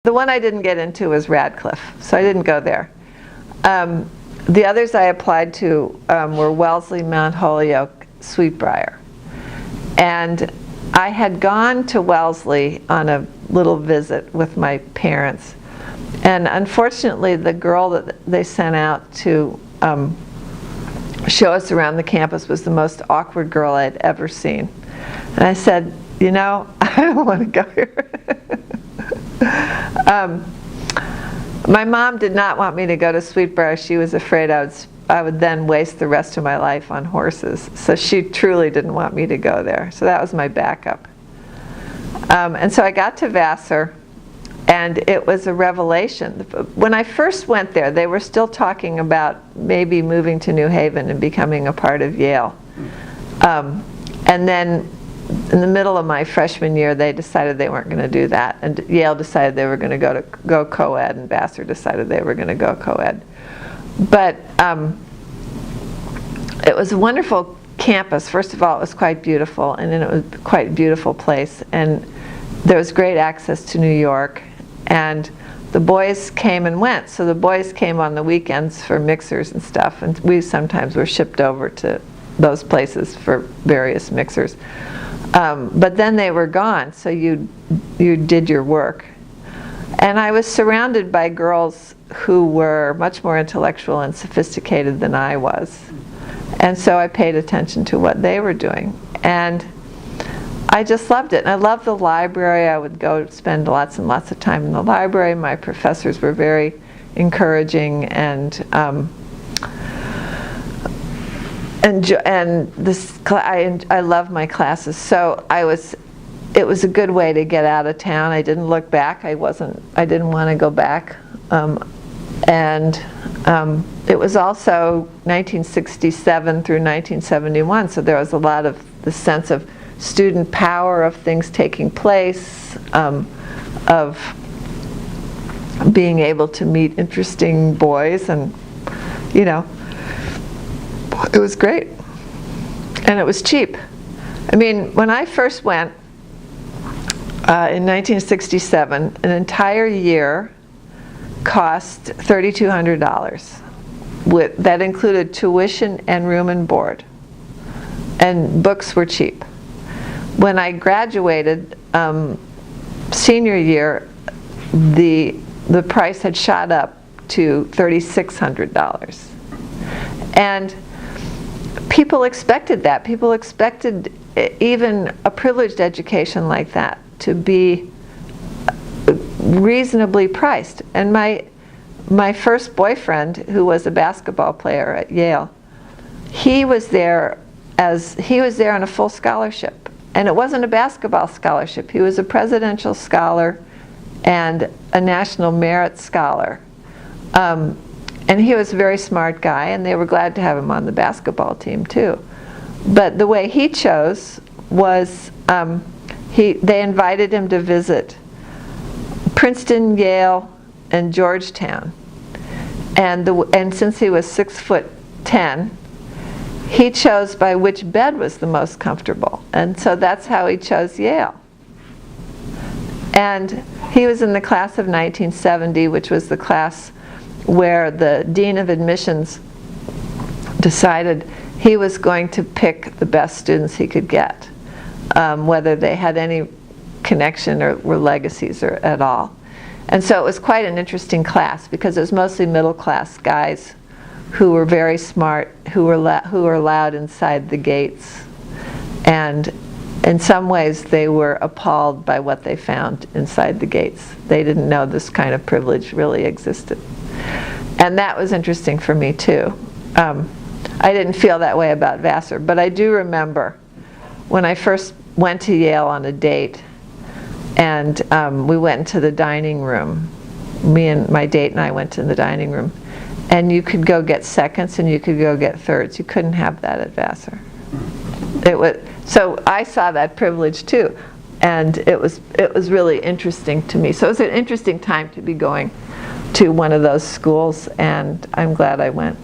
The one I didn't get into was Radcliffe, so I didn't go there. The others I applied to were Wellesley, Mount Holyoke, Sweetbriar. And I had gone to Wellesley on a little visit with my parents. And unfortunately, the girl that they sent out to show us around the campus was the most awkward girl I'd ever seen. And I said, you know, I don't want to go here. My mom did not want me to go to Sweetbriar. She was afraid I would then waste the rest of my life on horses. So she truly didn't want me to go there. So that was my backup. And so I got to Vassar, and it was a revelation. When I first went there, they were still talking about maybe moving to New Haven and becoming a part of Yale. And then in the middle of my freshman year, they decided they weren't going to do that. And Yale decided they were going to go co-ed, and Vassar decided they were going to go co-ed. But it was a wonderful campus. First of all, it was quite beautiful, and then it was quite a beautiful place. And there was great access to New York. And the boys came and went. So the boys came on the weekends for mixers and stuff, and we sometimes were shipped over to those places for various mixers. But then they were gone, so you did your work. And I was surrounded by girls who were much more intellectual and sophisticated than I was. And so I paid attention to what they were doing. And I just loved it. And I loved the library. I would go spend lots and lots of time in the library. My professors were very encouraging, and I love my classes. So it was a good way to get out of town. I didn't look back. I didn't want to go back. It was also 1967 through 1971, so there was a lot of the sense of student power, of things taking place, of being able to meet interesting boys, and it was great. And it was cheap. I mean, when I first went in 1967, an entire year cost $3,200. That included tuition and room and board. And books were cheap. When I graduated senior year, the price had shot up to $3,600. And people expected that. People expected even a privileged education like that to be reasonably priced. And my first boyfriend, who was a basketball player at Yale, he was there on a full scholarship. And it wasn't a basketball scholarship. He was a presidential scholar and a national merit scholar. And he was a very smart guy, and they were glad to have him on the basketball team too. But the way he chose was they invited him to visit Princeton, Yale, and Georgetown. And since he was 6'10", he chose by which bed was the most comfortable. And so that's how he chose Yale. And he was in the class of 1970, which was the class where the Dean of Admissions decided he was going to pick the best students he could get, whether they had any connection or were legacies or at all. And so it was quite an interesting class, because it was mostly middle-class guys who were very smart, who were allowed inside the gates. And in some ways they were appalled by what they found inside the gates. They didn't know this kind of privilege really existed. And that was interesting for me too. I didn't feel that way about Vassar, but I do remember when I first went to Yale on a date, and we went into the dining room. Me and my date and I went to the dining room, and you could go get seconds and you could go get thirds. You couldn't have that at Vassar. So I saw that privilege too, and it was really interesting to me. So it was an interesting time to be going to one of those schools, and I'm glad I went.